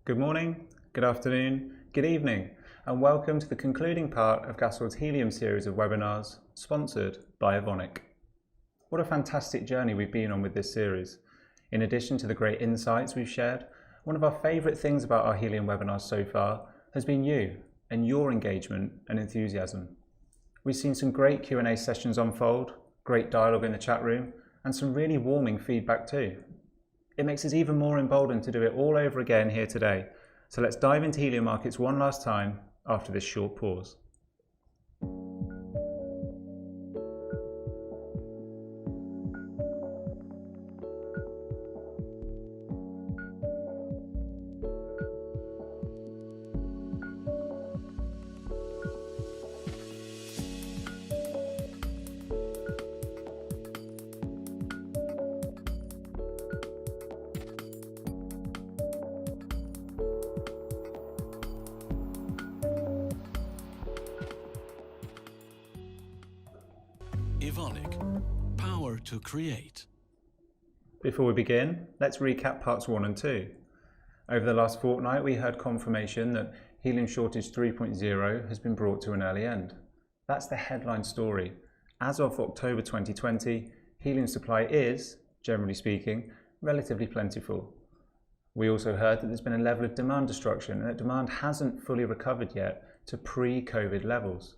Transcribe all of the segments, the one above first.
Good morning, good afternoon, good evening, and welcome to the concluding part of Gasworld's Helium series of webinars, sponsored by Evonik. What a fantastic journey we've been on with this series. In addition to the great insights we've shared, one of our favourite things about our Helium webinars so far has been you and your engagement and enthusiasm. We've seen some great Q&A sessions unfold, great dialogue in the chat room, and some really warming feedback too. It makes us even more emboldened to do it all over again here today. So let's dive into Helium Markets one last time after this short pause. Evonik, power to create. Before we begin, let's recap parts 1 and 2. Over the last fortnight, we heard confirmation that Helium Shortage 3.0 has been brought to an early end. That's the headline story. As of October 2020, helium supply is, generally speaking, relatively plentiful. We also heard that there's been a level of demand destruction and that demand hasn't fully recovered yet to pre-COVID levels.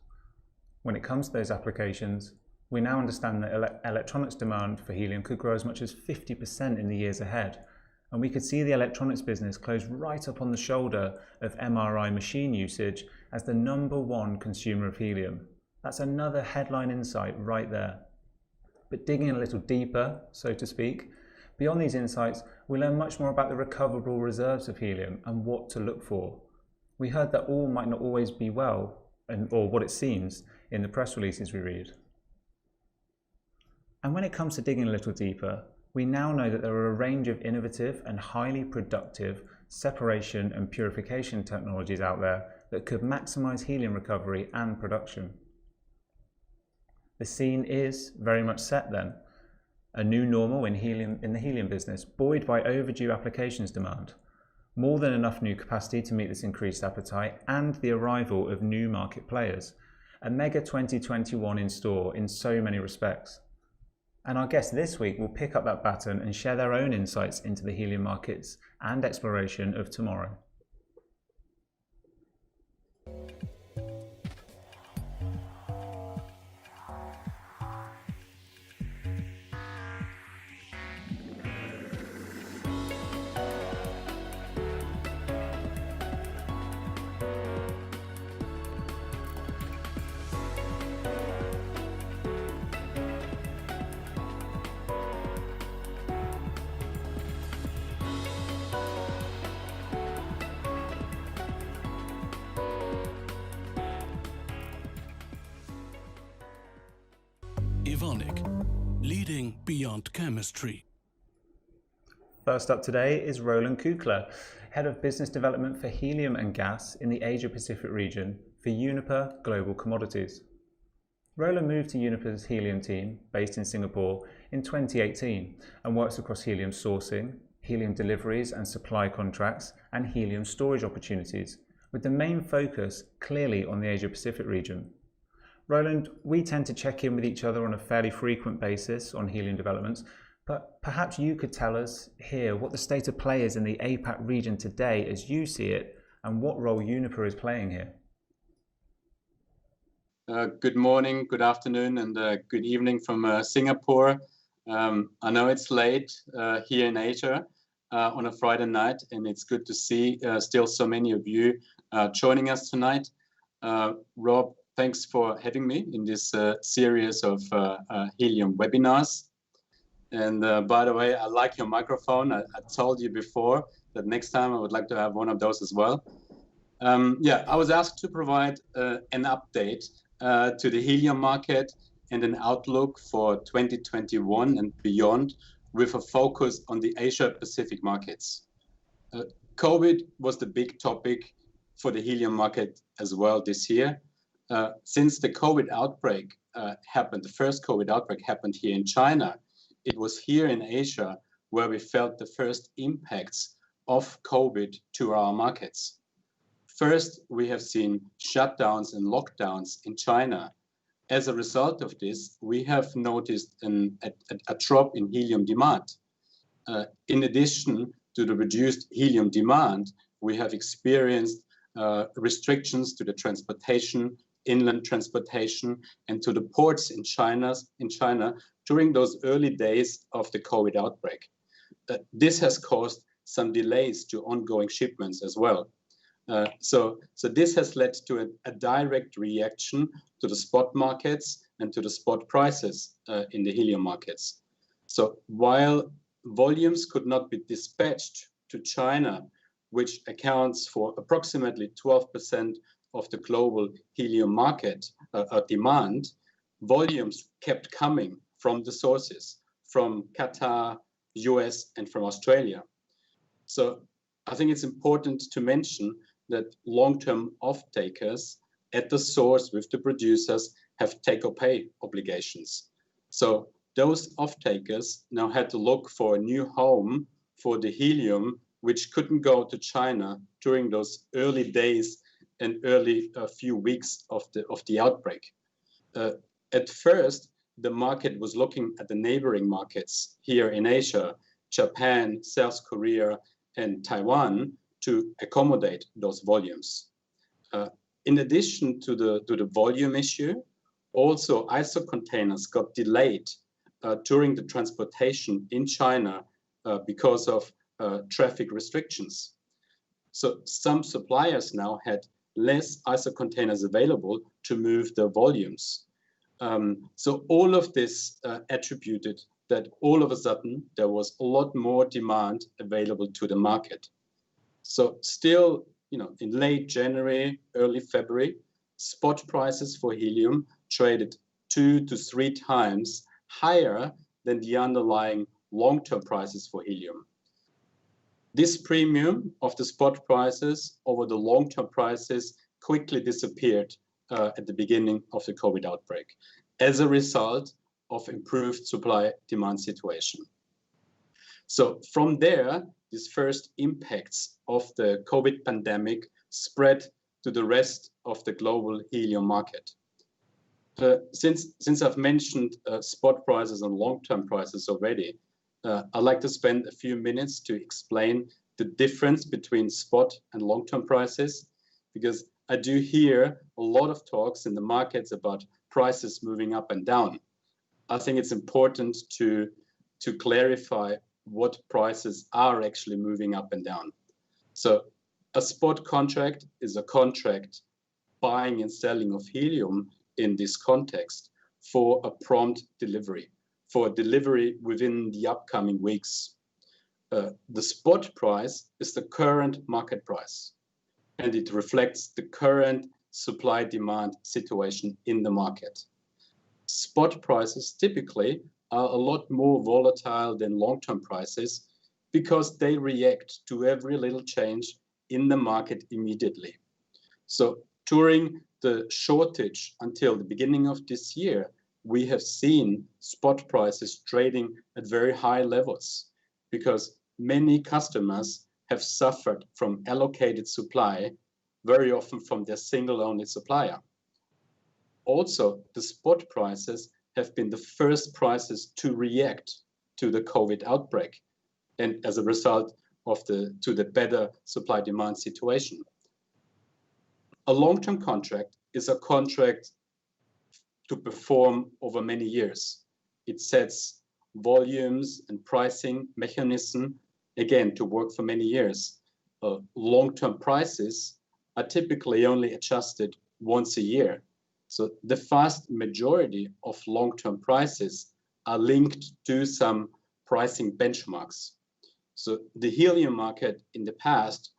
When it comes to those applications, we now understand that electronics demand for helium could grow as much as 50% in the years ahead, and we could see the electronics business close right up on the shoulder of MRI machine usage as the #1 consumer of helium. That's another headline insight right there. But digging a little deeper, so to speak, beyond these insights, we learn much more about the recoverable reserves of helium and what to look for. We heard that all might not always be well, or what it seems, in the press releases we read. And when it comes to digging a little deeper, we now know that there are a range of innovative and highly productive separation and purification technologies out there that could maximize helium recovery and production. The scene is very much set then. A new normal in the helium business, buoyed by overdue applications demand, more than enough new capacity to meet this increased appetite, and the arrival of new market players. A mega 2021 in store in so many respects. And our guests this week will pick up that baton and share their own insights into the helium markets and exploration of tomorrow. Evonik, leading beyond chemistry. First up today is Roland Kukler, Head of Business Development for Helium and Gas in the Asia-Pacific region for Uniper Global Commodities. Roland moved to Uniper's helium team, based in Singapore, in 2018 and works across helium sourcing, helium deliveries and supply contracts, and helium storage opportunities, with the main focus clearly on the Asia-Pacific region. Roland, we tend to check in with each other on a fairly frequent basis on helium developments, but perhaps you could tell us here what the state of play is in the APAC region today as you see it, and what role Uniper is playing here. Good morning, good afternoon, and good evening from Singapore. I know it's late here in Asia on a Friday night, and it's good to see still so many of you joining us tonight. Rob, thanks for having me in this series of helium webinars. And by the way, I like your microphone. I told you before that next time I would like to have one of those as well. I was asked to provide an update to the helium market and an outlook for 2021 and beyond, with a focus on the Asia-Pacific markets. COVID was the big topic for the helium market as well this year. Since the COVID outbreak happened, the first COVID outbreak happened here in China, it was here in Asia where we felt the first impacts of COVID to our markets. First, we have seen shutdowns and lockdowns in China. As a result of this, we have noticed a drop in helium demand. In addition to the reduced helium demand, we have experienced restrictions to the transportation, inland transportation, and to the ports in China during those early days of the COVID outbreak. This has caused some delays to ongoing shipments as well. So this has led to a direct reaction to the spot markets and to the spot prices in the helium markets. So while volumes could not be dispatched to China, which accounts for approximately 12% of the global helium market demand, volumes kept coming from the sources, from Qatar, US, and from Australia. So I think it's important to mention that long-term off-takers at the source with the producers have take-or-pay obligations. So those off-takers now had to look for a new home for the helium, which couldn't go to China during those early days and early few weeks of the outbreak. At first, the market was looking at the neighboring markets here in Asia, Japan, South Korea, and Taiwan, to accommodate those volumes. In addition to the volume issue, also ISO containers got delayed during the transportation in China because of traffic restrictions. So some suppliers now had less ISO containers available to move their volumes. So all of this attributed that all of a sudden there was a lot more demand available to the market. So still, in late January, early February, spot prices for helium traded 2 to 3 times higher than the underlying long-term prices for helium. This premium of the spot prices over the long-term prices quickly disappeared at the beginning of the COVID outbreak as a result of improved supply-demand situation. So from there, these first impacts of the COVID pandemic spread to the rest of the global helium market. Since I've mentioned spot prices and long-term prices already, I'd like to spend a few minutes to explain the difference between spot and long-term prices, because I do hear a lot of talks in the markets about prices moving up and down. I think it's important to clarify what prices are actually moving up and down. So a spot contract is a contract buying and selling of helium in this context for a prompt delivery, for delivery within the upcoming weeks. The spot price is the current market price, and it reflects the current supply-demand situation in the market. Spot prices typically are a lot more volatile than long-term prices because they react to every little change in the market immediately. So during the shortage until the beginning of this year, we have seen spot prices trading at very high levels because many customers have suffered from allocated supply, very often from their single-only supplier. Also, the spot prices have been the first prices to react to the COVID outbreak, and as a result of the better supply-demand situation. A long-term contract is a contract to perform over many years. It sets volumes and pricing mechanism, again, to work for many years. Long-term prices are typically only adjusted once a year. So the vast majority of long-term prices are linked to some pricing benchmarks. So the helium market in the past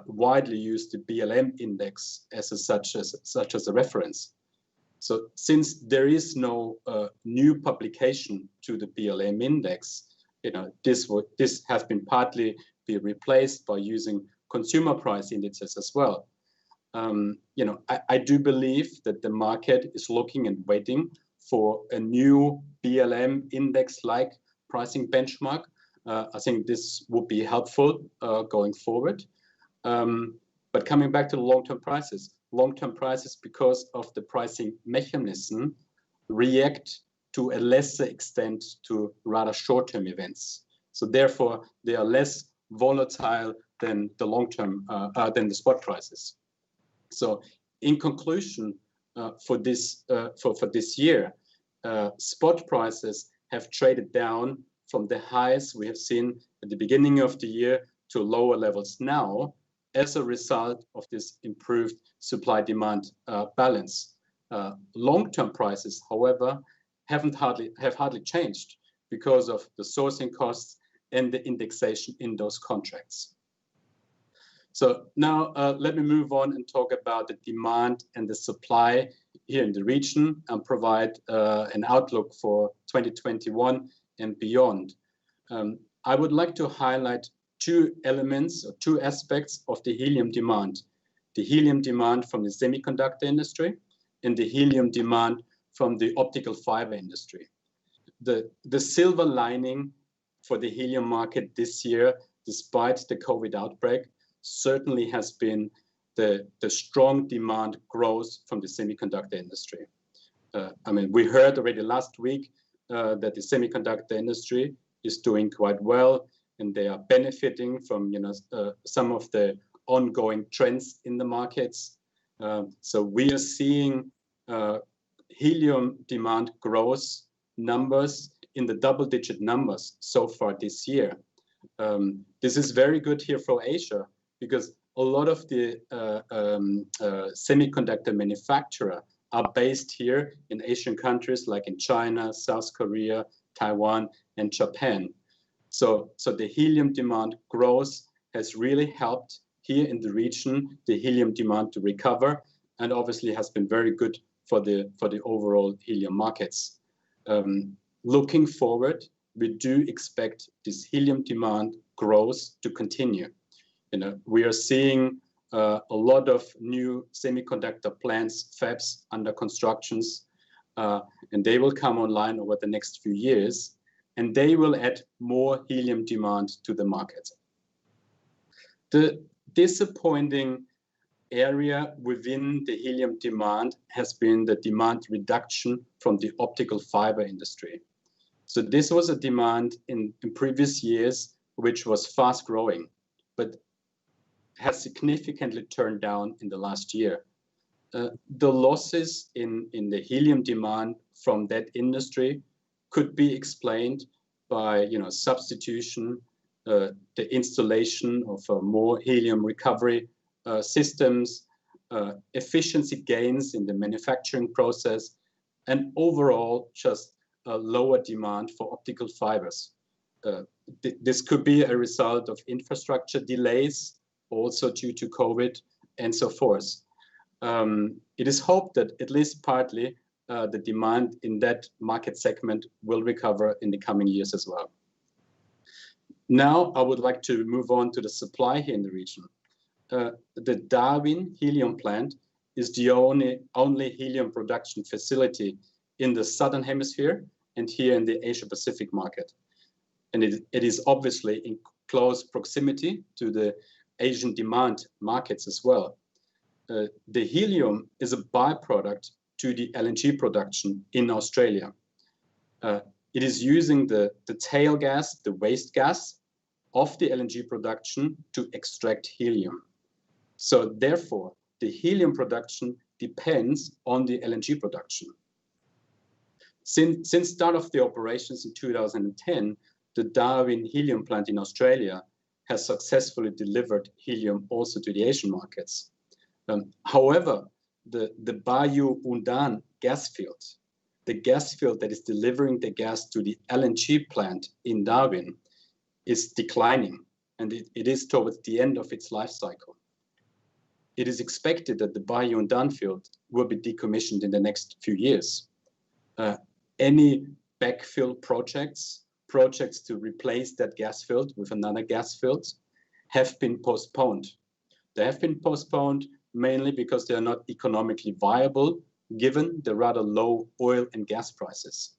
widely used the BLM index such as a reference. So since there is no new publication to the BLM index, this has been partly be replaced by using consumer price indices as well. I do believe that the market is looking and waiting for a new BLM index-like pricing benchmark I think this would be helpful going forward. But coming back to the long-term prices, because of the pricing mechanism, react to a lesser extent to rather short-term events. So therefore, they are less volatile than the long-term, than the spot prices. So in conclusion, for this year, spot prices have traded down from the highs we have seen at the beginning of the year to lower levels now as a result of this improved supply-demand balance. Long-term prices, however, have hardly changed because of the sourcing costs and the indexation in those contracts. So now let me move on and talk about the demand and the supply here in the region and provide an outlook for 2021 and beyond. I would like to highlight two elements or two aspects of the helium demand. The helium demand from the semiconductor industry and the helium demand from the optical fiber industry. The silver lining for the helium market this year, despite the COVID outbreak, certainly has been the strong demand growth from the semiconductor industry. I mean, we heard already last week that the semiconductor industry is doing quite well, and they are benefiting from some of the ongoing trends in the markets. So we are seeing helium demand growth numbers in the double-digit numbers so far this year. This is very good here for Asia, because a lot of the semiconductor manufacturers are based here in Asian countries like in China, South Korea, Taiwan, and Japan. So the helium demand growth has really helped here in the region, the helium demand to recover, and obviously has been very good for the overall helium markets. Looking forward, we do expect this helium demand growth to continue. We are seeing a lot of new semiconductor plants, fabs under constructions, and they will come online over the next few years, and they will add more helium demand to the market. The disappointing area within the helium demand has been the demand reduction from the optical fiber industry. So this was a demand in previous years, which was fast growing, but has significantly turned down in the last year. The losses in the helium demand from that industry could be explained by substitution, the installation of more helium recovery systems, efficiency gains in the manufacturing process, and overall just a lower demand for optical fibers. This could be a result of infrastructure delays, also due to COVID and so forth. It is hoped that at least partly the demand in that market segment will recover in the coming years as well. Now I would like to move on to the supply here in the region. The Darwin helium plant is the only helium production facility in the Southern Hemisphere and here in the Asia-Pacific market. And it is obviously in close proximity to the Asian demand markets as well. The helium is a byproduct to the LNG production in Australia. It is using the tail gas, the waste gas of the LNG production to extract helium. So therefore, the helium production depends on the LNG production. Since start of the operations in 2010, the Darwin helium plant in Australia has successfully delivered helium also to the Asian markets. However, the Bayu-Undan gas field, the gas field that is delivering the gas to the LNG plant in Darwin, is declining, and it is towards the end of its life cycle. It is expected that the Bayu-Undan field will be decommissioned in the next few years. Any backfill projects to replace that gas field with another gas field have been postponed. They have been postponed mainly because they are not economically viable given the rather low oil and gas prices.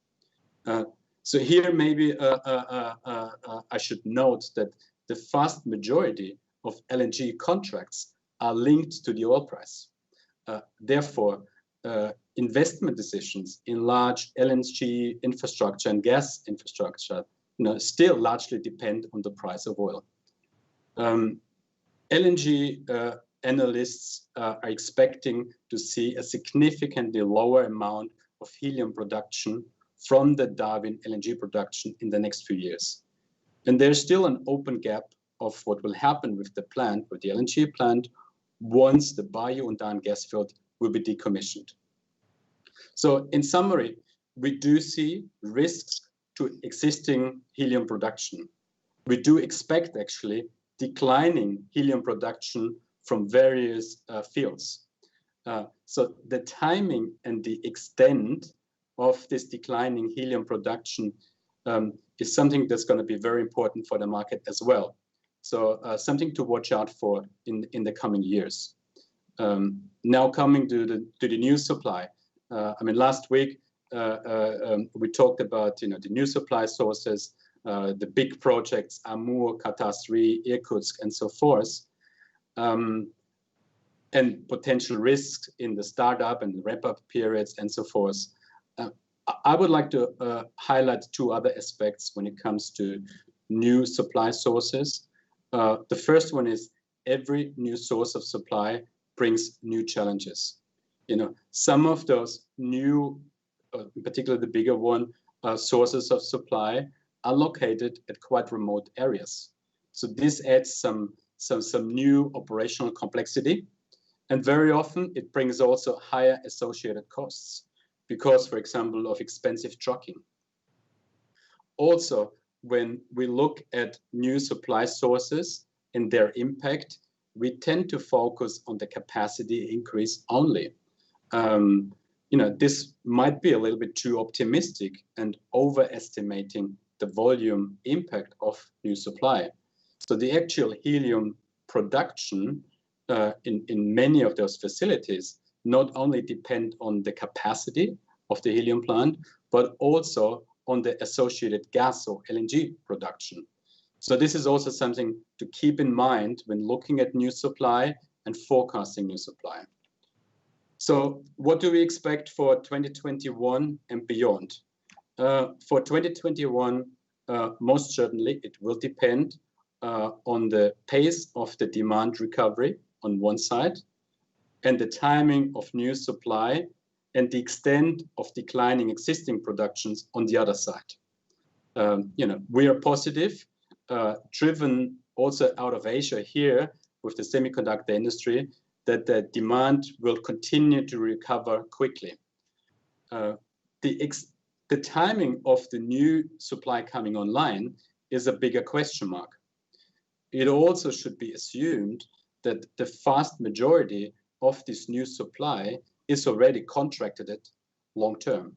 So here maybe I should note that the vast majority of LNG contracts are linked to the oil price. Therefore, investment decisions in large LNG infrastructure and gas infrastructure, still largely depend on the price of oil. LNG analysts are expecting to see a significantly lower amount of helium production from the Darwin LNG production in the next few years. And there's still an open gap of what will happen with the plant, with the LNG plant, once the Bayou-Undan gas field will be decommissioned. So in summary, we do see risks to existing helium production. We do expect actually declining helium production from various fields. So the timing and the extent of this declining helium production is something that's going to be very important for the market as well. So something to watch out for in the coming years. Now coming to the new supply. Last week we talked about the new supply sources, the big projects, Amur, Qatar 3, Irkutsk, and so forth, and potential risks in the startup and the ramp-up periods and so forth. I would like to highlight two other aspects when it comes to new supply sources. The first one is every new source of supply brings new challenges. Some of those new, in particular the bigger one, sources of supply are located at quite remote areas. So this adds some new operational complexity. And very often it brings also higher associated costs because, for example, of expensive trucking. Also, when we look at new supply sources and their impact, we tend to focus on the capacity increase only. This might be a little bit too optimistic and overestimating the volume impact of new supply. So the actual helium production in many of those facilities not only depend on the capacity of the helium plant, but also on the associated gas or LNG production. So this is also something to keep in mind when looking at new supply and forecasting new supply. So what do we expect for 2021 and beyond? For 2021, most certainly it will depend on the pace of the demand recovery on one side, and the timing of new supply and the extent of declining existing productions on the other side. We are positive, driven also out of Asia here with the semiconductor industry, that the demand will continue to recover quickly. The timing of the new supply coming online is a bigger question mark. It also should be assumed that the vast majority of this new supply is already contracted long term.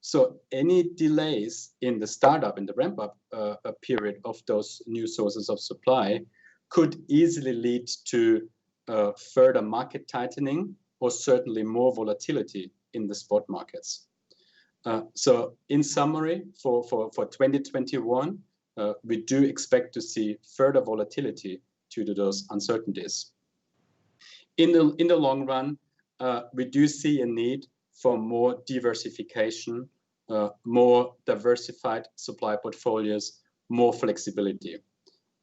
So any delays in the startup and the ramp-up period of those new sources of supply could easily lead to further market tightening or certainly more volatility in the spot markets. So in summary, for 2021, we do expect to see further volatility due to those uncertainties. In the long run, we do see a need for more diversification, more diversified supply portfolios, more flexibility.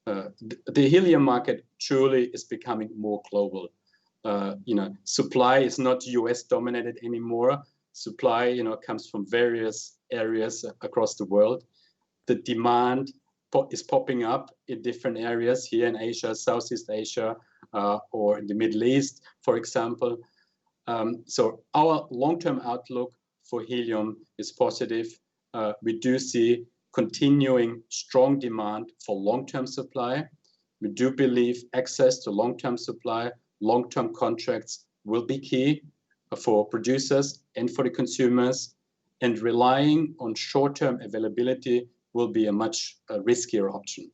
The helium market truly is becoming more global. Supply is not US dominated anymore. Supply, comes from various areas across the world. The demand is popping up in different areas here in Asia, Southeast Asia, or in the Middle East, for example. So our long-term outlook for helium is positive. We do see continuing strong demand for long-term supply. We do believe access to long-term supply, long-term contracts will be key for producers and for the consumers, and relying on short-term availability will be a much riskier option.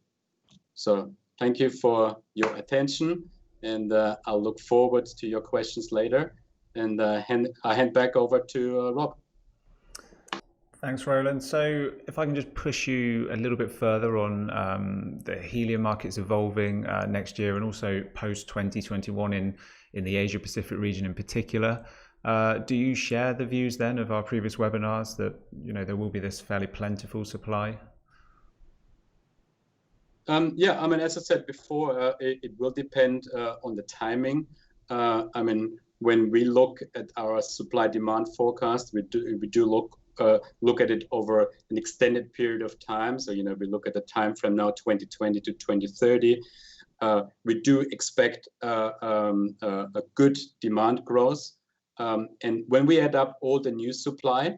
So thank you for your attention, and I'll look forward to your questions later. And I hand back over to Rob. Thanks, Roland. So if I can just push you a little bit further on the helium markets evolving next year and also post 2021 in the Asia Pacific region in particular. Do you share the views then of our previous webinars that there will be this fairly plentiful supply? Yeah, I mean, as I said before, it will depend on the timing. I mean, when we look at our supply-demand forecast, we do look at it over an extended period of time. So we look at the time from now 2020 to 2030. We do expect a good demand growth, and when we add up all the new supply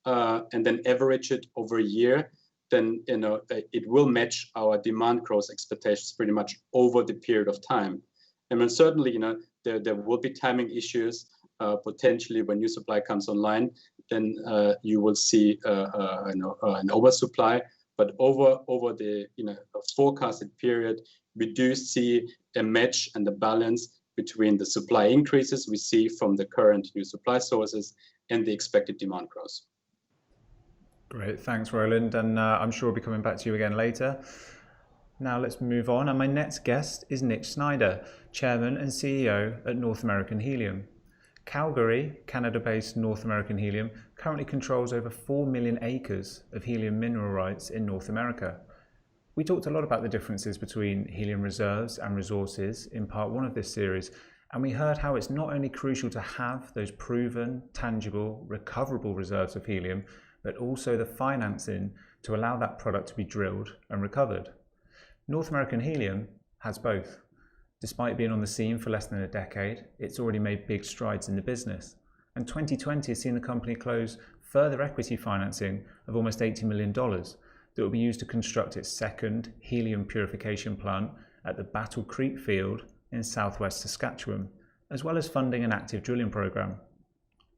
and then average it over a year, then it will match our demand growth expectations pretty much over the period of time. And then certainly, there will be timing issues. Potentially, when new supply comes online, then you will see an oversupply. But over the forecasted period, we do see a match and a balance between the supply increases we see from the current new supply sources and the expected demand growth. Great, thanks, Roland, and I'm sure we'll be coming back to you again later. Now let's move on, and my next guest is Nick Snyder, Chairman and CEO at North American Helium. Calgary, Canada-based North American Helium, currently controls over 4 million acres of helium mineral rights in North America. We talked a lot about the differences between helium reserves and resources in part one of this series, and we heard how it's not only crucial to have those proven, tangible, recoverable reserves of helium, but also the financing to allow that product to be drilled and recovered. North American Helium has both. Despite being on the scene for less than a decade, it's already made big strides in the business. And 2020 has seen the company close further equity financing of almost $80 million that will be used to construct its second helium purification plant at the Battle Creek field in southwest Saskatchewan, as well as funding an active drilling program.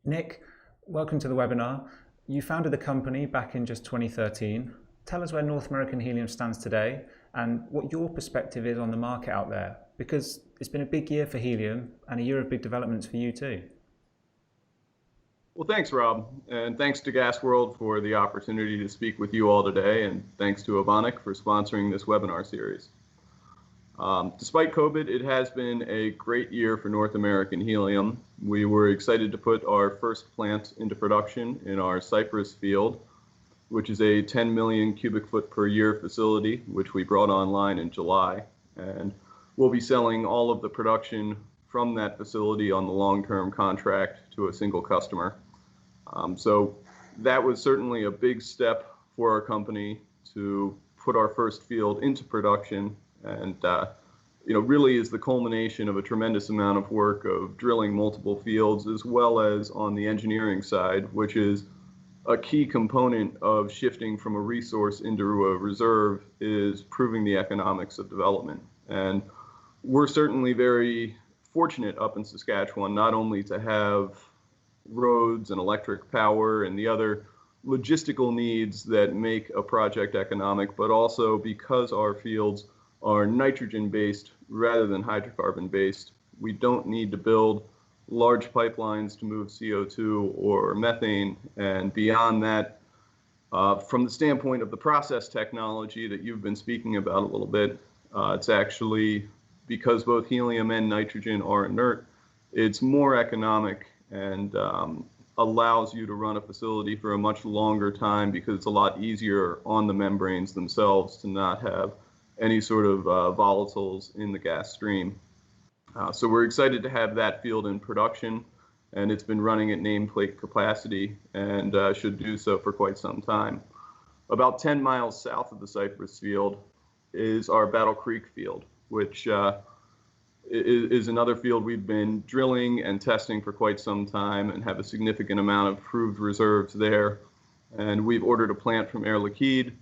Nick, welcome to the webinar. You founded the company back in just 2013. Tell us where North American Helium stands today and what your perspective is on the market out there, because it's been a big year for helium and a year of big developments for you too. Well, thanks, Rob, and thanks to Gas World for the opportunity to speak with you all today, and thanks to Avonic for sponsoring this webinar series. Despite COVID, it has been a great year for North American Helium. We were excited to put our first plant into production in our Cypress field, which is a 10 million cubic foot per year facility, which we brought online in July. And we'll be selling all of the production from that facility on the long-term contract to a single customer. So that was certainly a big step for our company to put our first field into production, and really is the culmination of a tremendous amount of work of drilling multiple fields, as well as on the engineering side, which is a key component of shifting from a resource into a reserve, is proving the economics of development. And we're certainly very fortunate up in Saskatchewan, not only to have roads and electric power and the other logistical needs that make a project economic, but also because our fields are nitrogen-based rather than hydrocarbon-based. We don't need to build large pipelines to move CO2 or methane. And beyond that, from the standpoint of the process technology that you've been speaking about a little bit, it's actually, because both helium and nitrogen are inert, it's more economic and allows you to run a facility for a much longer time, because it's a lot easier on the membranes themselves to not have any sort of volatiles in the gas stream. So we're excited to have that field in production, and it's been running at nameplate capacity and should do so for quite some time. About 10 miles south of the Cypress field is our Battle Creek field, which is another field we've been drilling and testing for quite some time and have a significant amount of proved reserves there. And we've ordered a plant from Air Liquide.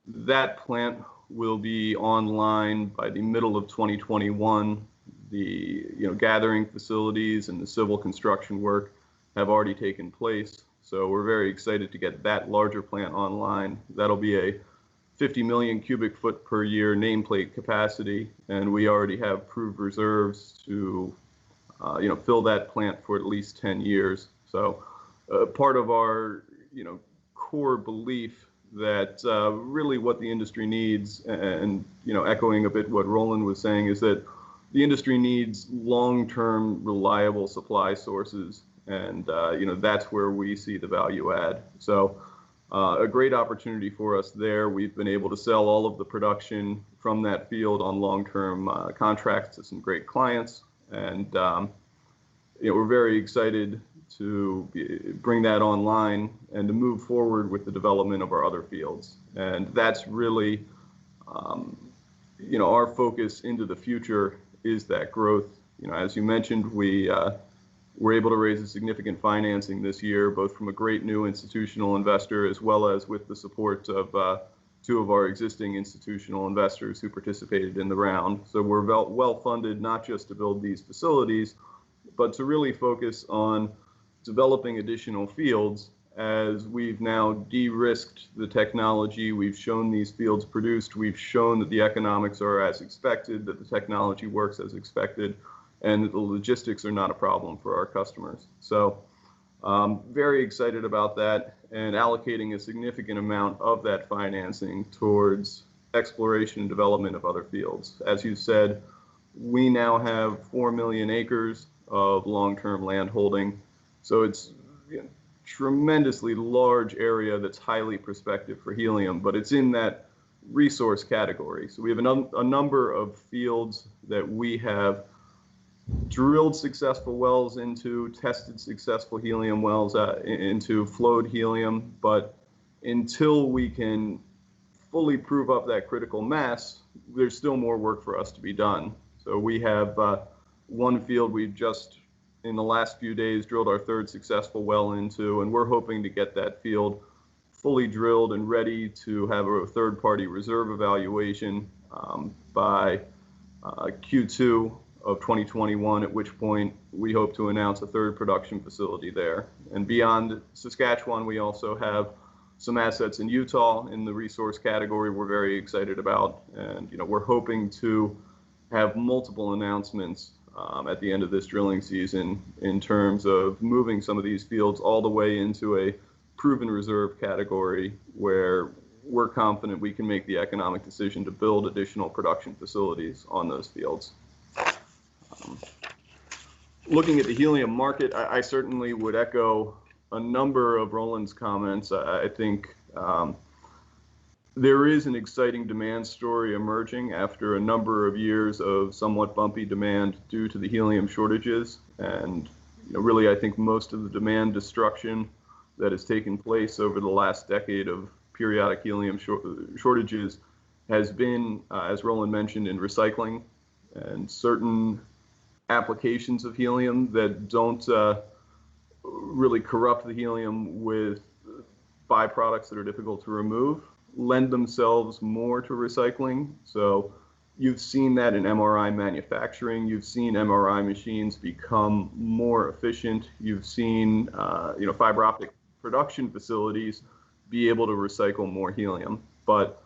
That plant will be online by the middle of 2021. The gathering facilities and the civil construction work have already taken place. So we're very excited to get that larger plant online. That'll be a 50 million cubic foot per year nameplate capacity, and we already have proved reserves to fill that plant for at least 10 years. So part of our core belief that really what the industry needs, and echoing a bit what Roland was saying, is that the industry needs long-term reliable supply sources, and that's where we see the value add. So a great opportunity for us there. We've been able to sell all of the production from that field on long-term contracts to some great clients, and we're very excited to bring that online and to move forward with the development of our other fields. And that's really, our focus into the future is that growth. As you mentioned, we were able to raise a significant financing this year, both from a great new institutional investor as well as with the support of two of our existing institutional investors who participated in the round. So we're well funded, not just to build these facilities, but to really focus on developing additional fields. As we've now de-risked the technology, we've shown these fields produced, we've shown that the economics are as expected, that the technology works as expected, and that the logistics are not a problem for our customers. So very excited about that, and allocating a significant amount of that financing towards exploration and development of other fields. As you said, we now have 4 million acres of long-term land holding. So it's a tremendously large area that's highly prospective for helium, but it's in that resource category. So we have a number of fields that we have drilled successful wells into, tested successful helium wells into, flowed helium, but until we can fully prove up that critical mass, there's still more work for us to be done. So we have one field we've just, in the last few days, drilled our third successful well into, and we're hoping to get that field fully drilled and ready to have a third-party reserve evaluation by Q2 of 2021, at which point we hope to announce a third production facility there. And beyond Saskatchewan, we also have some assets in Utah in the resource category we're very excited about, and we're hoping to have multiple announcements at the end of this drilling season in terms of moving some of these fields all the way into a proven reserve category where we're confident we can make the economic decision to build additional production facilities on those fields. Looking at the helium market, I certainly would echo a number of Roland's comments. I think there is an exciting demand story emerging after a number of years of somewhat bumpy demand due to the helium shortages. And really, I think most of the demand destruction that has taken place over the last decade of periodic helium shortages has been, as Roland mentioned, in recycling and certain applications of helium that don't really corrupt the helium with byproducts that are difficult to remove, lend themselves more to recycling. So you've seen that in MRI manufacturing. You've seen MRI machines become more efficient. You've seen fiber optic production facilities be able to recycle more helium. But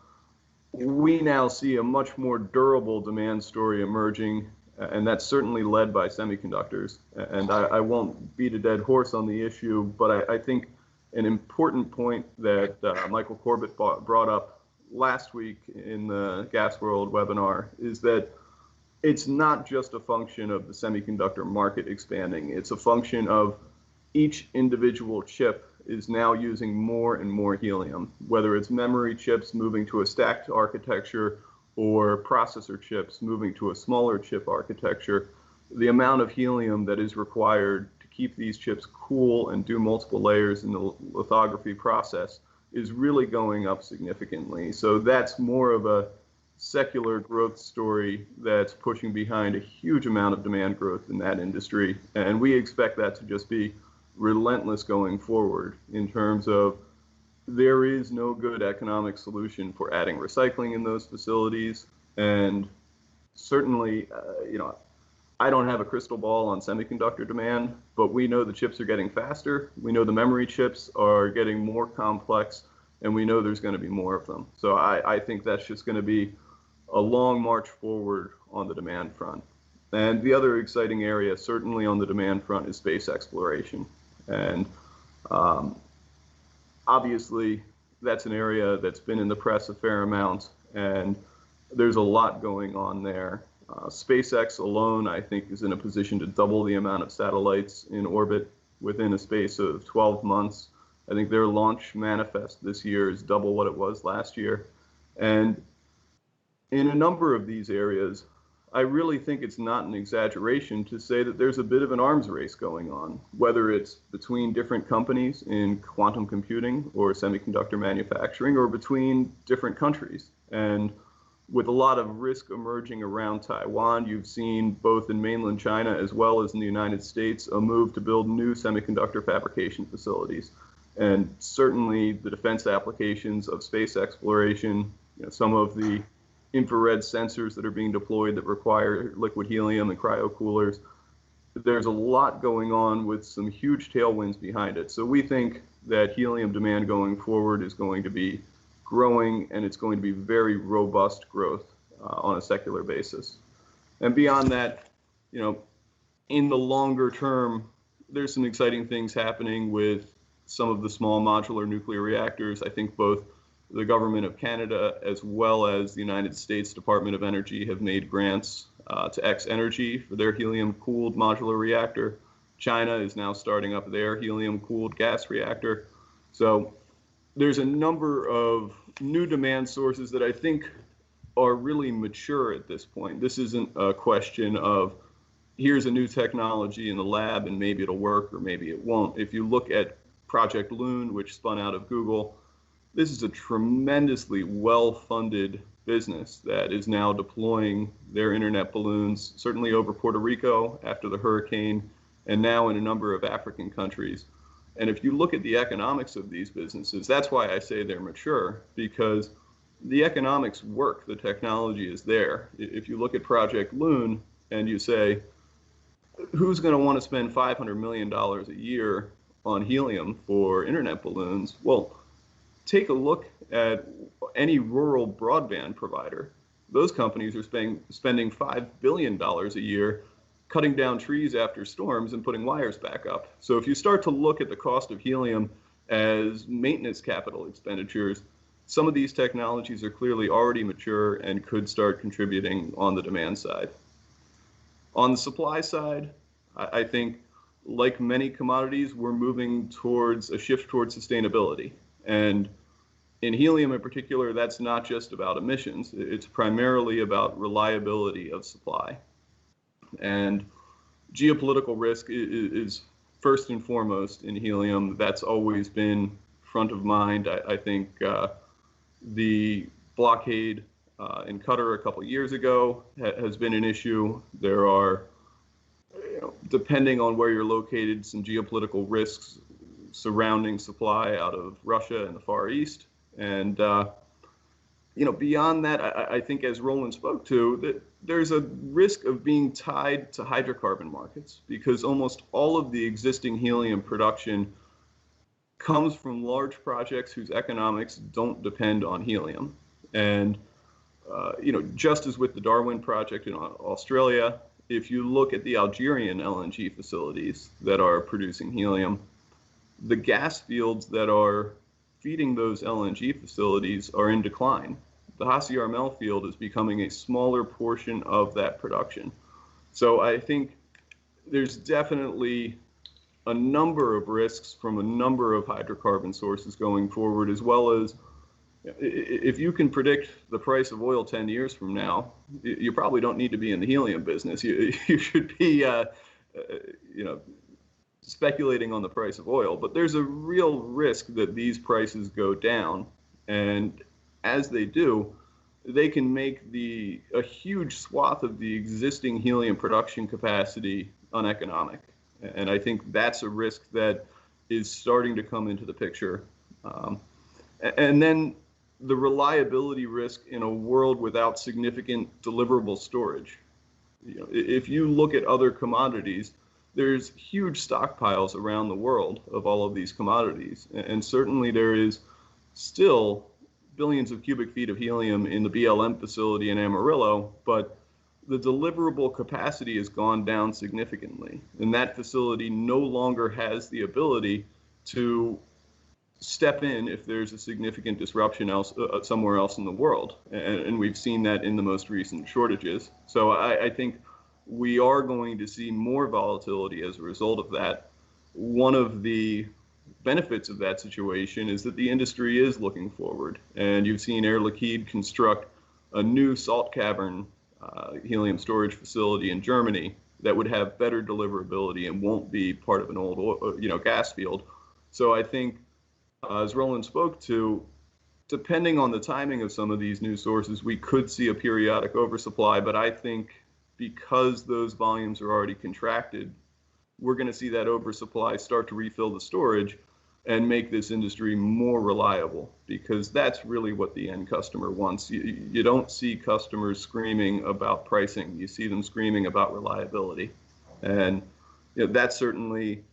we now see a much more durable demand story emerging, and that's certainly led by semiconductors. And I won't beat a dead horse on the issue, but I think an important point that Michael Corbett brought up last week in the Gas World webinar is that it's not just a function of the semiconductor market expanding. It's a function of each individual chip is now using more and more helium, whether it's memory chips moving to a stacked architecture or processor chips moving to a smaller chip architecture. The amount of helium that is required to keep these chips cool and do multiple layers in the lithography process is really going up significantly. So that's more of a secular growth story that's pushing behind a huge amount of demand growth in that industry. And we expect that to just be relentless going forward in terms of there is no good economic solution for adding recycling in those facilities. And certainly, I don't have a crystal ball on semiconductor demand, but we know the chips are getting faster. We know the memory chips are getting more complex, and we know there's going to be more of them. So I think that's just going to be a long march forward on the demand front. And the other exciting area, certainly on the demand front, is space exploration. And obviously, that's an area that's been in the press a fair amount, and there's a lot going on there. SpaceX alone, I think, is in a position to double the amount of satellites in orbit within a space of 12 months. I think their launch manifest this year is double what it was last year. And in a number of these areas, I really think it's not an exaggeration to say that there's a bit of an arms race going on, whether it's between different companies in quantum computing or semiconductor manufacturing, or between different countries. And with a lot of risk emerging around Taiwan, you've seen both in mainland China as well as in the United States a move to build new semiconductor fabrication facilities. And certainly the defense applications of space exploration, some of the infrared sensors that are being deployed that require liquid helium and cryocoolers. There's a lot going on with some huge tailwinds behind it. So we think that helium demand going forward is going to be growing, and it's going to be very robust growth on a secular basis. And beyond that, in the longer term, there's some exciting things happening with some of the small modular nuclear reactors. I think both the government of Canada as well as the United States Department of Energy have made grants to X Energy for their helium-cooled modular reactor. China is now starting up their helium-cooled gas reactor. So there's a number of new demand sources that I think are really mature at this point. This isn't a question of here's a new technology in the lab and maybe it'll work or maybe it won't. If you look at Project Loon, which spun out of Google, this is a tremendously well-funded business that is now deploying their internet balloons, certainly over Puerto Rico after the hurricane, and now in a number of African countries. And if you look at the economics of these businesses, that's why I say they're mature, because the economics work, the technology is there. If you look at Project Loon and you say, who's going to want to spend $500 million a year on helium for internet balloons? Well, take a look at any rural broadband provider. Those companies are spending $5 billion a year cutting down trees after storms and putting wires back up. So if you start to look at the cost of helium as maintenance capital expenditures, some of these technologies are clearly already mature and could start contributing on the demand side. On the supply side, I think, like many commodities, we're moving towards a shift towards sustainability. And in helium in particular, that's not just about emissions. It's primarily about reliability of supply. And geopolitical risk is first and foremost in helium. That's always been front of mind. I think the blockade in Qatar a couple years ago has been an issue. There are, depending on where you're located, some geopolitical risks surrounding supply out of Russia and the Far East. And beyond that, I think, as Roland spoke to, that there's a risk of being tied to hydrocarbon markets, because almost all of the existing helium production comes from large projects whose economics don't depend on helium. And just as with the Darwin project in Australia, if you look at the Algerian LNG facilities that are producing helium, the gas fields that are feeding those LNG facilities are in decline. The Hassi R'Mel field is becoming a smaller portion of that production. So I think there's definitely a number of risks from a number of hydrocarbon sources going forward, as well as if you can predict the price of oil 10 years from now, you probably don't need to be in the helium business. You should be speculating on the price of oil. But there's a real risk that these prices go down, and as they do, they can make a huge swath of the existing helium production capacity uneconomic. And I think that's a risk that is starting to come into the picture. And then the reliability risk in a world without significant deliverable storage. If you look at other commodities, there's huge stockpiles around the world of all of these commodities. And certainly there is still billions of cubic feet of helium in the BLM facility in Amarillo, but the deliverable capacity has gone down significantly. And that facility no longer has the ability to step in if there's a significant disruption somewhere else in the world. And we've seen that in the most recent shortages. So I think we are going to see more volatility as a result of that. One of the benefits of that situation is that the industry is looking forward. And you've seen Air Liquide construct a new salt cavern helium storage facility in Germany that would have better deliverability and won't be part of an old gas field. So I think, as Roland spoke to, depending on the timing of some of these new sources, we could see a periodic oversupply. But I think because those volumes are already contracted, we're going to see that oversupply start to refill the storage and make this industry more reliable, because that's really what the end customer wants. You don't see customers screaming about pricing. You see them screaming about reliability. And that's certainly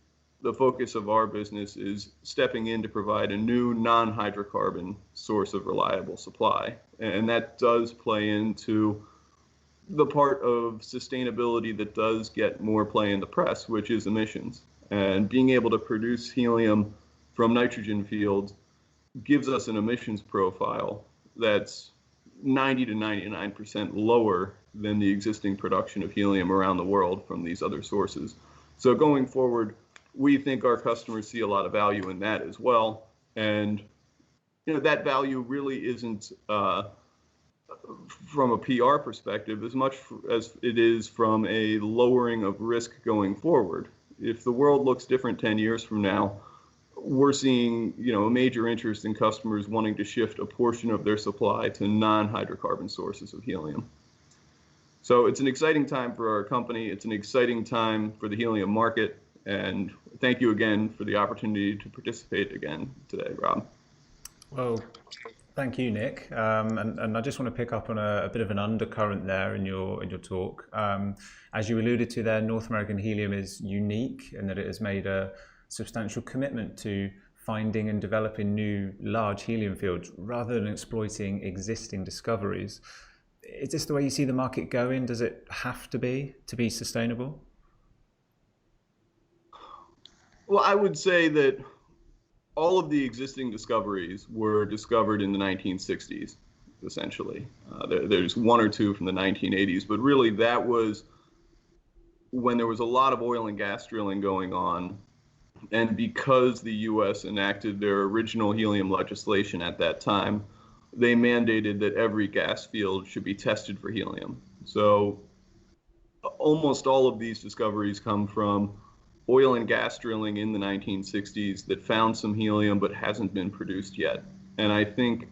the focus of our business, is stepping in to provide a new non-hydrocarbon source of reliable supply. And that does play into the part of sustainability that does get more play in the press, which is emissions. And being able to produce helium from nitrogen fields gives us an emissions profile that's 90 to 99% lower than the existing production of helium around the world from these other sources. So going forward, we think our customers see a lot of value in that as well. And that value really isn't from a PR perspective as much as it is from a lowering of risk going forward. If the world looks different 10 years from now, we're seeing a major interest in customers wanting to shift a portion of their supply to non-hydrocarbon sources of helium. So it's an exciting time for our company. It's an exciting time for the helium market. And thank you again for the opportunity to participate again today, Rob. Well, thank you, Nick. And I just want to pick up on a bit of an undercurrent there in your talk. As you alluded to there, North American Helium is unique in that it has made a substantial commitment to finding and developing new large helium fields rather than exploiting existing discoveries. Is this the way you see the market going? Does it have to be sustainable? Well, I would say that all of the existing discoveries were discovered in the 1960s, essentially. There's one or two from the 1980s, but really that was when there was a lot of oil and gas drilling going on. And because the U.S. enacted their original helium legislation at that time, they mandated that every gas field should be tested for helium. So almost all of these discoveries come from oil and gas drilling in the 1960s that found some helium but hasn't been produced yet. And I think,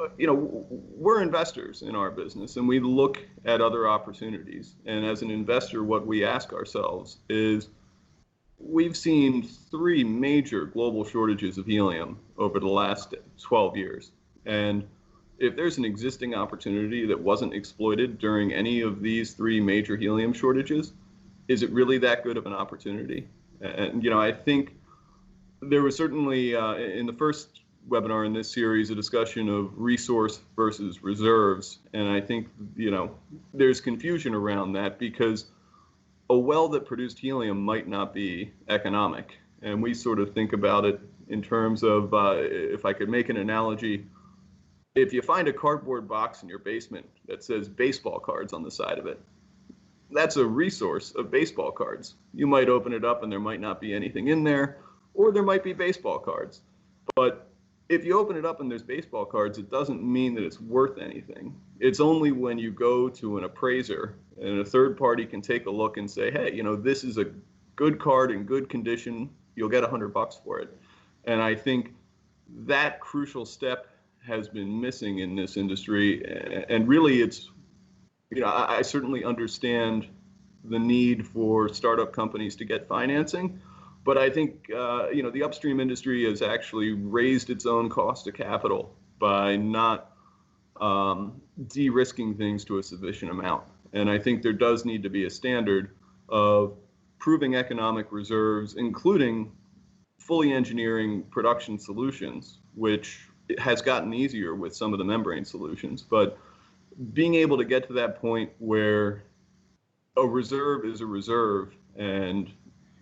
we're investors in our business and we look at other opportunities. And as an investor, what we ask ourselves is, we've seen 3 major global shortages of helium over the last 12 years. And if there's an existing opportunity that wasn't exploited during any of these 3 major helium shortages, is it really that good of an opportunity? And, I think there was certainly in the first webinar in this series a discussion of resource versus reserves. And I think, there's confusion around that because a well that produced helium might not be economic. And we sort of think about it in terms of, if I could make an analogy, if you find a cardboard box in your basement that says baseball cards on the side of it, that's a resource of baseball cards. You might open it up and there might not be anything in there, or there might be baseball cards. But if you open it up and there's baseball cards, it doesn't mean that it's worth anything. It's only when you go to an appraiser and a third party can take a look and say, hey, this is a good card in good condition, you'll get $100 for it. And I think that crucial step has been missing in this industry. And really it's, I certainly understand the need for startup companies to get financing, but I think, the upstream industry has actually raised its own cost of capital by not de-risking things to a sufficient amount. And I think there does need to be a standard of proving economic reserves, including fully engineering production solutions, which has gotten easier with some of the membrane solutions. But being able to get to that point where a reserve is a reserve and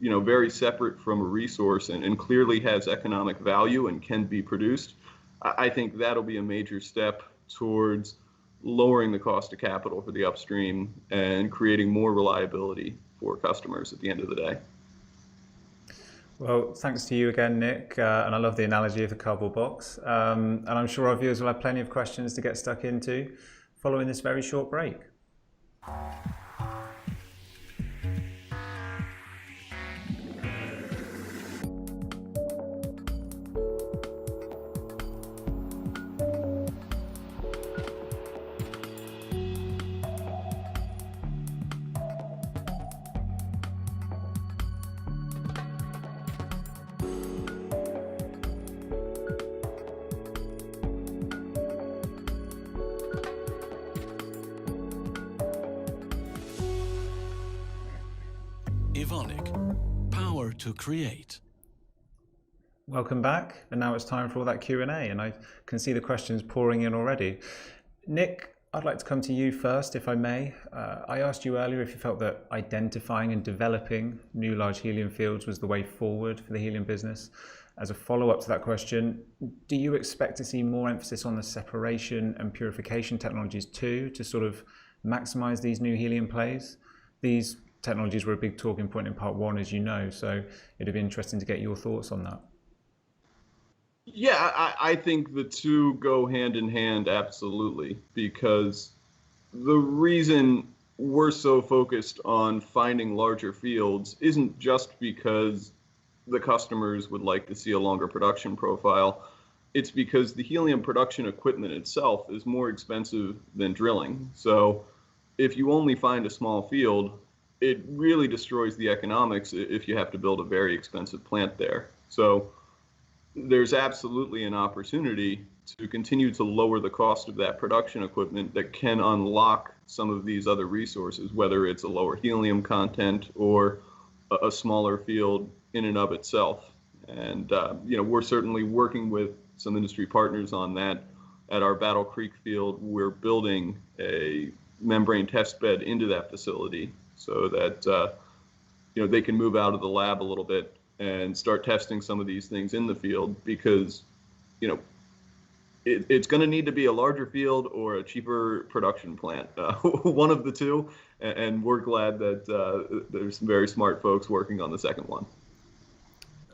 very separate from a resource and clearly has economic value and can be produced, I think that'll be a major step towards lowering the cost of capital for the upstream and creating more reliability for customers at the end of the day. Well, thanks to you again, Nick, and I love the analogy of the cardboard box. And I'm sure our viewers will have plenty of questions to get stuck into following this very short break. Power to create. Welcome back, and now it's time for all that Q&A, and I can see the questions pouring in already. Nick, I'd like to come to you first, if I may. I asked you earlier if you felt that identifying and developing new large helium fields was the way forward for the helium business. As a follow-up to that question, do you expect to see more emphasis on the separation and purification technologies too, to sort of maximize these new helium plays? These technologies were a big talking point in part one, as you know, so it'd be interesting to get your thoughts on that. Yeah, I think the two go hand in hand, absolutely, because the reason we're so focused on finding larger fields isn't just because the customers would like to see a longer production profile. It's because the helium production equipment itself is more expensive than drilling. So if you only find a small field, it really destroys the economics if you have to build a very expensive plant there. So there's absolutely an opportunity to continue to lower the cost of that production equipment that can unlock some of these other resources, whether it's a lower helium content or a smaller field in and of itself. And we're certainly working with some industry partners on that. At our Battle Creek field, we're building a membrane test bed into that facility so that they can move out of the lab a little bit and start testing some of these things in the field, because it's going to need to be a larger field or a cheaper production plant, one of the two, and we're glad that there's some very smart folks working on the second one.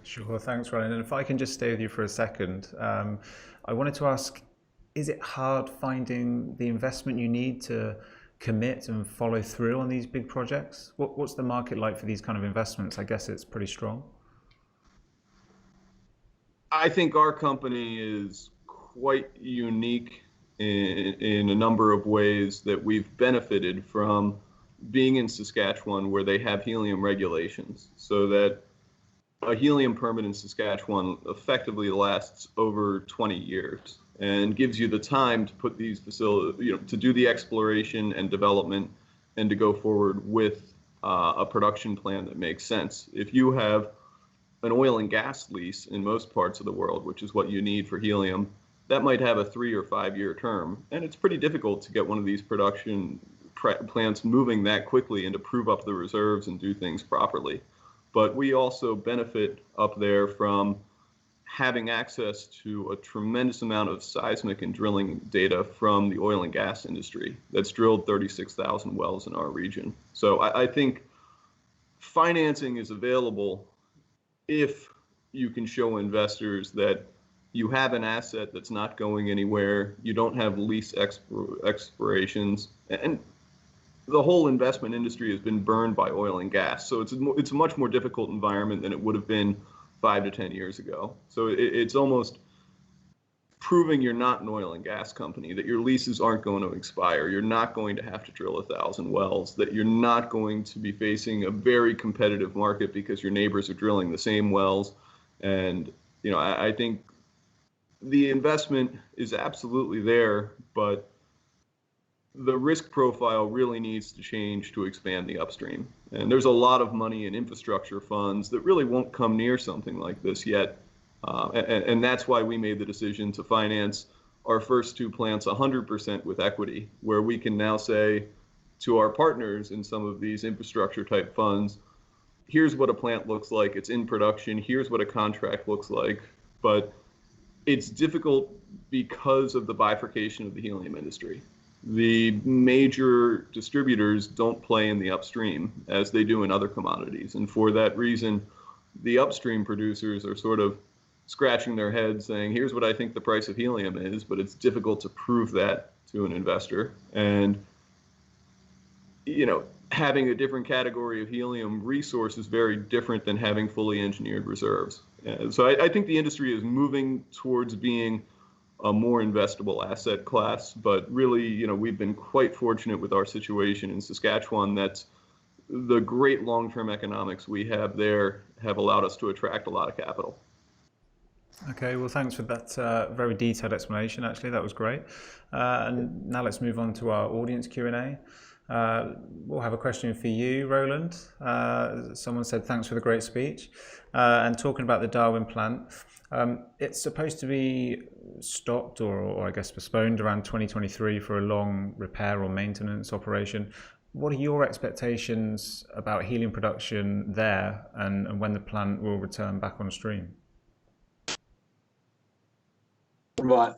Sure, thanks, Ryan. And if I can just stay with you for a second, I wanted to ask, is it hard finding the investment you need to commit and follow through on these big projects? What's the market like for these kind of investments? I guess it's pretty strong. I think our company is quite unique in a number of ways that we've benefited from being in Saskatchewan, where they have helium regulations, so that a helium permit in Saskatchewan effectively lasts over 20 years and gives you the time to put these facilities, to do the exploration and development and to go forward with a production plan that makes sense. If you have an oil and gas lease in most parts of the world, which is what you need for helium, that might have a 3 or 5 year term. And it's pretty difficult to get one of these production plants moving that quickly and to prove up the reserves and do things properly. But we also benefit up there from having access to a tremendous amount of seismic and drilling data from the oil and gas industry that's drilled 36,000 wells in our region. So I think financing is available if you can show investors that you have an asset that's not going anywhere, you don't have lease expirations, and the whole investment industry has been burned by oil and gas. So it's a much more difficult environment than it would have been 5 to 10 years ago. So it's almost proving you're not an oil and gas company, that your leases aren't going to expire, you're not going to have to drill 1,000 wells, that you're not going to be facing a very competitive market because your neighbors are drilling the same wells. And I think the investment is absolutely there, but the risk profile really needs to change to expand the upstream. And there's a lot of money in infrastructure funds that really won't come near something like this yet. And that's why we made the decision to finance our first 2 plants 100% with equity, where we can now say to our partners in some of these infrastructure type funds, here's what a plant looks like, it's in production, here's what a contract looks like. But it's difficult because of the bifurcation of the helium industry. The major distributors don't play in the upstream as they do in other commodities. And for that reason, the upstream producers are sort of scratching their heads saying, here's what I think the price of helium is, but it's difficult to prove that to an investor. And, having a different category of helium resource is very different than having fully engineered reserves. So I think the industry is moving towards being a more investable asset class, but really, we've been quite fortunate with our situation in Saskatchewan that the great long-term economics we have there have allowed us to attract a lot of capital. Okay, well, thanks for that very detailed explanation. Actually, that was great. And now let's move on to our audience Q&A. We'll have a question for you, Roland. Someone said, thanks for the great speech. And talking about the Darwin plant, it's supposed to be stopped or I guess postponed around 2023 for a long repair or maintenance operation. What are your expectations about helium production there and when the plant will return back on stream? Right.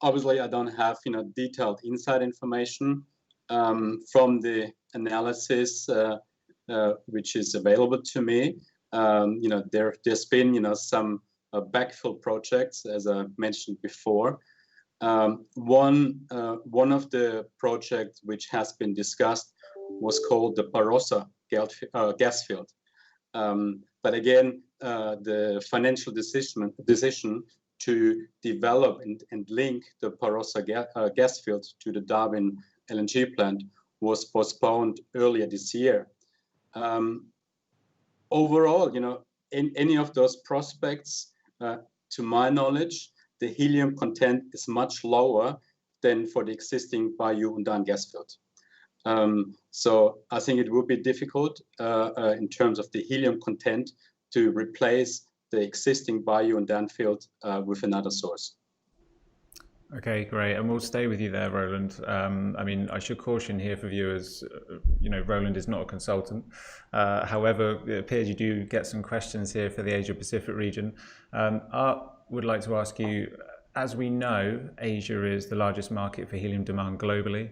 Obviously, I don't have detailed inside information from the analysis which is available to me. There's been some backfill projects, as I mentioned before. One of the projects which has been discussed was called the Barossa gas field. But again, the financial decision to develop and link the Barossa gas field to the Darwin LNG plant was postponed earlier this year. Overall, in any of those prospects, to my knowledge, the helium content is much lower than for the existing Bayu-Undan gas field. So I think it would be difficult in terms of the helium content to replace the existing Bayu-Undan field with another source. Okay, great. And we'll stay with you there, Roland. I should caution here for viewers, Roland is not a consultant. However, it appears you do get some questions here for the Asia Pacific region. Art would like to ask you, as we know, Asia is the largest market for helium demand globally,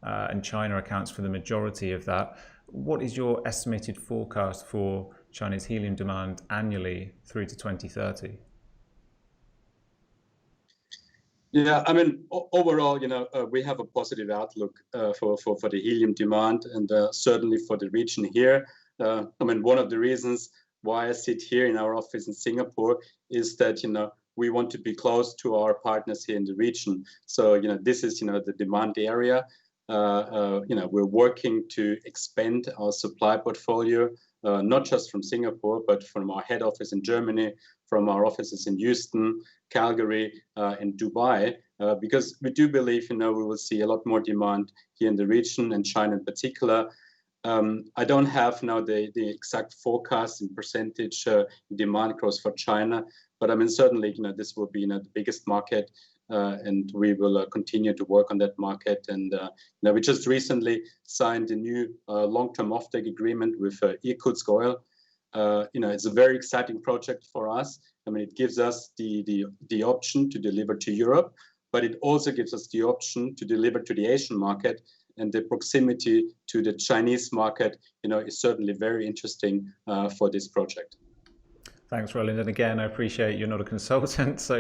and China accounts for the majority of that. What is your estimated forecast for China's helium demand annually through to 2030? Yeah, overall, we have a positive outlook for the helium demand and certainly for the region here. One of the reasons why I sit here in our office in Singapore is that, we want to be close to our partners here in the region. So, this is, the demand area. We're working to expand our supply portfolio, not just from Singapore, but from our head office in Germany, from our offices in Houston, Calgary, and Dubai, because we do believe, we will see a lot more demand here in the region and China in particular. I don't have now the exact forecast in percentage demand growth for China, but certainly, this will be the biggest market, and we will continue to work on that market. And we just recently signed a new long-term offtake agreement with Irkutsk Oil. It's a very exciting project for us. It gives us the option to deliver to Europe, but it also gives us the option to deliver to the Asian market. And the proximity to the Chinese market, is certainly very interesting for this project. Thanks, Roland. And again, I appreciate you're not a consultant, so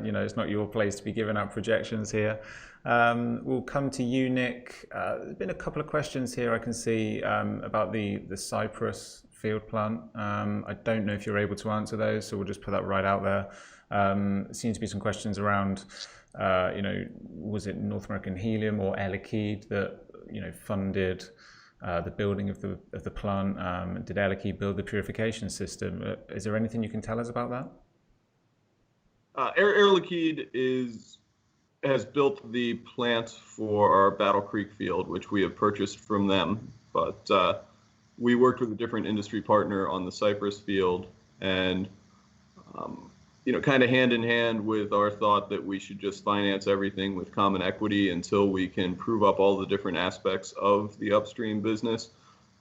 it's not your place to be giving out projections here. We'll come to you, Nick. There's been a couple of questions here I can see about the Cyprus field plant. I don't know if you're able to answer those, so we'll just put that right out there. Seems to be some questions around, was it North American Helium or Air Liquide that funded the building of the plant? Did Air Liquide build the purification system? Is there anything you can tell us about that? Air Liquide has built the plant for our Battle Creek field, which we have purchased from them. But we worked with a different industry partner on the Cyprus field, and kind of hand in hand with our thought that we should just finance everything with common equity until we can prove up all the different aspects of the upstream business.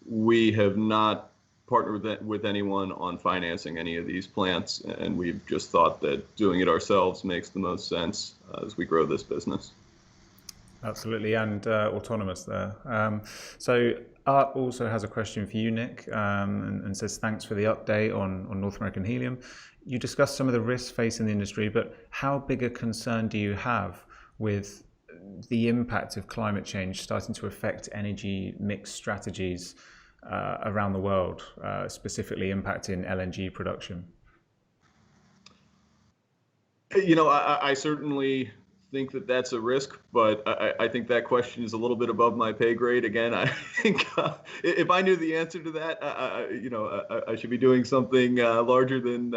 We have not partner with anyone on financing any of these plants, and we've just thought that doing it ourselves makes the most sense as we grow this business. Absolutely, and autonomous there. So Art also has a question for you, Nick, and says, thanks for the update on North American helium. You discussed some of the risks facing the industry, but how big a concern do you have with the impact of climate change starting to affect energy mix strategies around the world, specifically impacting LNG production? I certainly think that that's a risk, but I think that question is a little bit above my pay grade. Again, I think if I knew the answer to that, I should be doing something larger than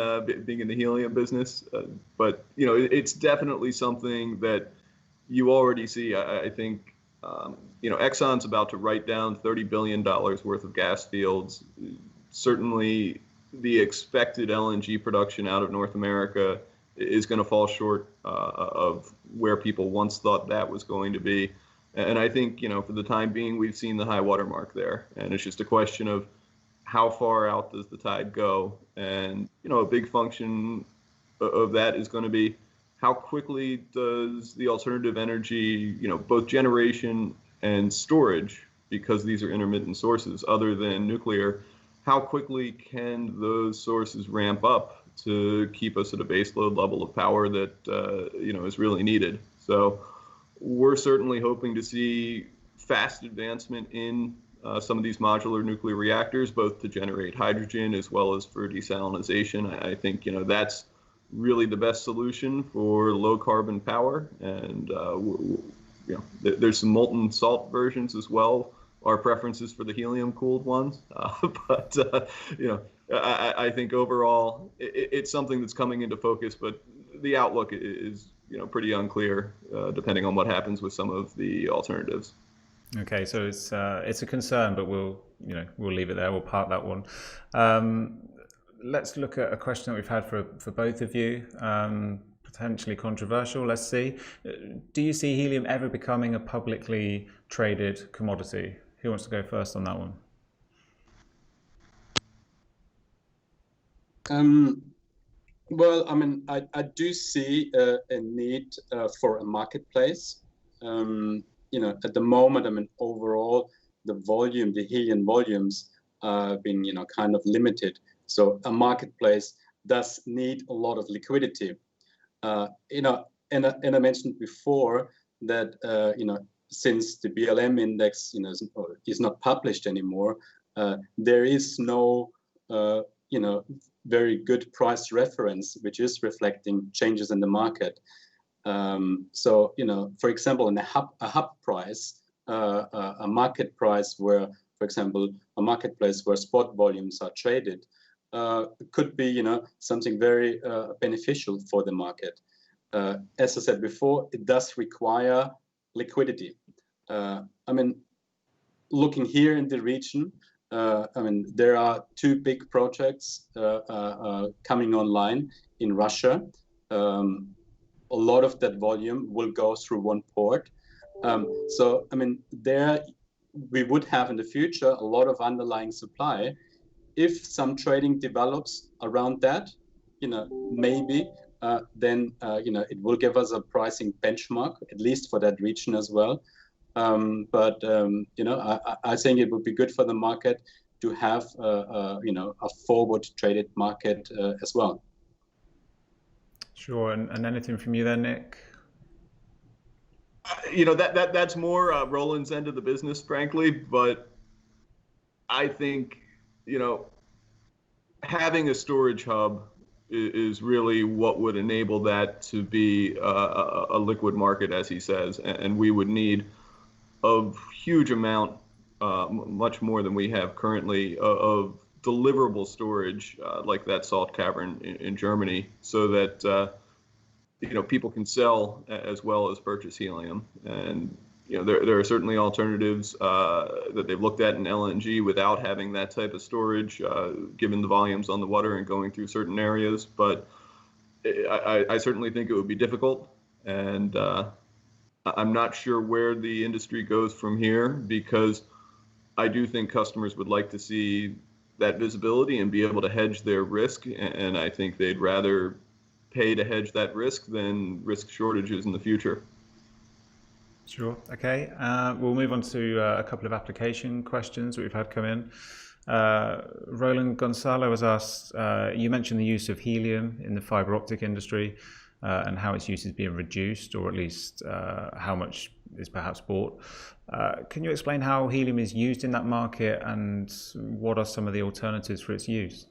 being in the helium business. But it's definitely something that you already see. I think Exxon's about to write down $30 billion worth of gas fields. Certainly, the expected LNG production out of North America is going to fall short of where people once thought that was going to be. And I think, for the time being, we've seen the high water mark there. And it's just a question of how far out does the tide go? And, a big function of that is going to be how quickly does the alternative energy, both generation and storage, because these are intermittent sources other than nuclear, how quickly can those sources ramp up to keep us at a baseload level of power that is really needed. So we're certainly hoping to see fast advancement in some of these modular nuclear reactors, both to generate hydrogen as well as for desalinization. I think that's really the best solution for low carbon power. And there's some molten salt versions as well. Our preference is for the helium cooled ones, but I think overall it's something that's coming into focus, but the outlook is pretty unclear depending on what happens with some of the alternatives. Okay, so it's a concern, but we'll leave it there. We'll park that one. Let's look at a question that we've had for both of you. Potentially controversial. Let's see. Do you see helium ever becoming a publicly traded commodity? Who wants to go first on that one? Well, I do see a need for a marketplace. At the moment, overall, the helium volumes have been, kind of limited. So a marketplace does need a lot of liquidity. And I mentioned before that, since the BLM index, is not published anymore, there is no, very good price reference, which is reflecting changes in the market. So, for example, in a hub price, a market price where, for example, a marketplace where spot volumes are traded, could be, something very beneficial for the market. As I said before, it does require liquidity. Looking here in the region, there are two big projects coming online in Russia. A lot of that volume will go through one port. So, there we would have in the future a lot of underlying supply. If some trading develops around that, maybe then it will give us a pricing benchmark, at least for that region as well. But I think it would be good for the market to have a forward traded market as well. Sure, and anything from you there, Nick? That's more Roland's end of the business, frankly. But I think having a storage hub is really what would enable that to be a liquid market, as he says, and we would need a huge amount, much more than we have currently, of deliverable storage like that salt cavern in Germany, so that people can sell as well as purchase helium. And there are certainly alternatives that they've looked at in LNG without having that type of storage, given the volumes on the water and going through certain areas. But I certainly think it would be difficult, and I'm not sure where the industry goes from here, because I do think customers would like to see that visibility and be able to hedge their risk. And I think they'd rather pay to hedge that risk than risk shortages in the future. Sure. Okay. We'll move on to a couple of application questions that we've had come in. Roland Gonzalo has asked, you mentioned the use of helium in the fiber optic industry and how its use is being reduced, or at least how much is perhaps bought. Can you explain how helium is used in that market and what are some of the alternatives for its use?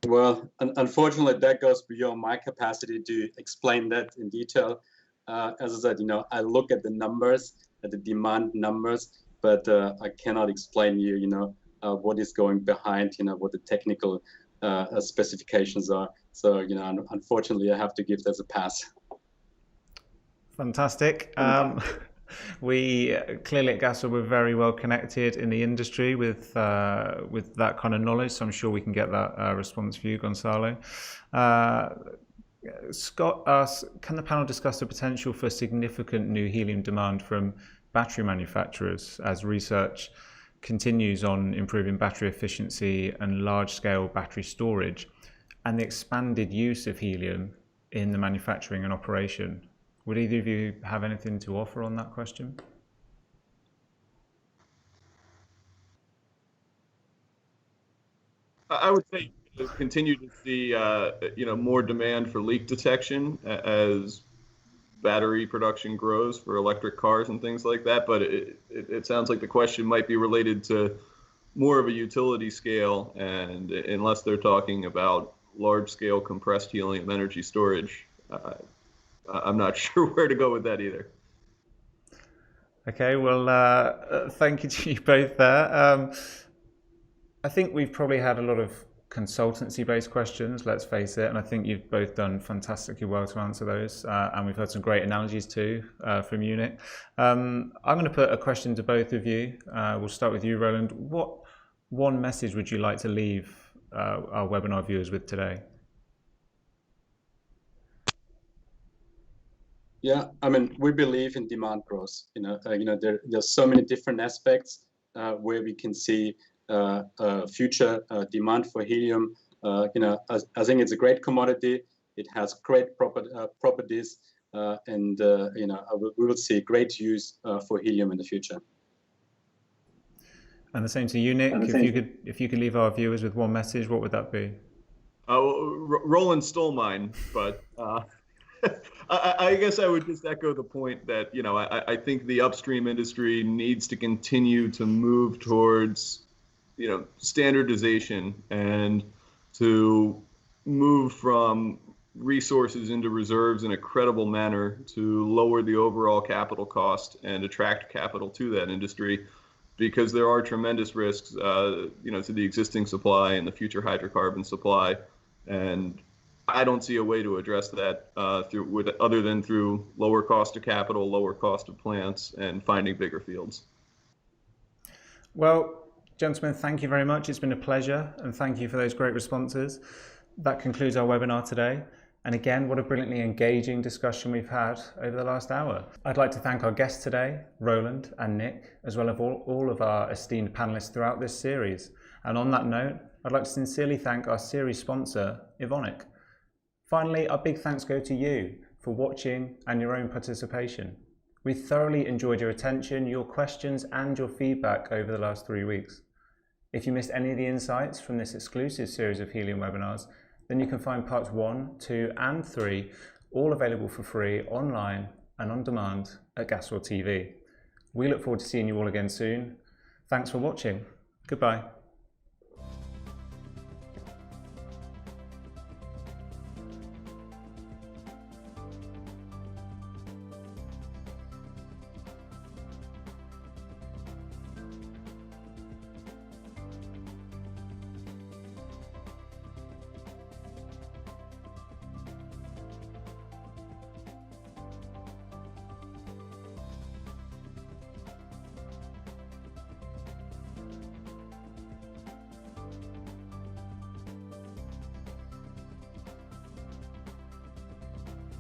Well, unfortunately, that goes beyond my capacity to explain that in detail. As I said, I look at the numbers, at the demand numbers, but I cannot explain you, what is going behind, what the technical specifications are. So, unfortunately, I have to give that a pass. Fantastic. We clearly at Gasol, we're very well connected in the industry with that kind of knowledge. So I'm sure we can get that response for you, Gonzalo. Scott asks, can the panel discuss the potential for significant new helium demand from battery manufacturers as research continues on improving battery efficiency and large-scale battery storage, and the expanded use of helium in the manufacturing and operation? Would either of you have anything to offer on that question? I would say continue to see more demand for leak detection as battery production grows for electric cars and things like that. But it sounds like the question might be related to more of a utility scale, and unless they're talking about large scale compressed helium energy storage, I'm not sure where to go with that either. Okay, well, thank you to you both there. I think we've probably had a lot of consultancy-based questions, let's face it, and I think you've both done fantastically well to answer those, and we've heard some great analogies too from Unit. I'm going to put a question to both of you. We'll start with you, Roland. What one message would you like to leave our webinar viewers with today? Yeah, I mean, we believe in demand growth. There's so many different aspects where we can see future demand for helium. I think it's a great commodity. It has great properties, and we will see great use for helium in the future. And the same to you, Nick. If you could leave our viewers with one message, what would that be? Roland stole mine, but I guess I would just echo the point that I think the upstream industry needs to continue to move towards standardization and to move from resources into reserves in a credible manner to lower the overall capital cost and attract capital to that industry, because there are tremendous risks to the existing supply and the future hydrocarbon supply, and I don't see a way to address that other than through lower cost of capital, lower cost of plants, and finding bigger fields. Well, gentlemen, thank you very much. It's been a pleasure, and thank you for those great responses. That concludes our webinar today. And again, what a brilliantly engaging discussion we've had over the last hour. I'd like to thank our guests today, Roland and Nick, as well as all of our esteemed panelists throughout this series. And on that note, I'd like to sincerely thank our series sponsor, Evonik. Finally, our big thanks go to you for watching and your own participation. We thoroughly enjoyed your attention, your questions, and your feedback over the last 3 weeks. If you missed any of the insights from this exclusive series of Helium webinars, then you can find parts 1, 2, and 3 all available for free online and on demand at Gasol TV. We look forward to seeing you all again soon. Thanks for watching. Goodbye.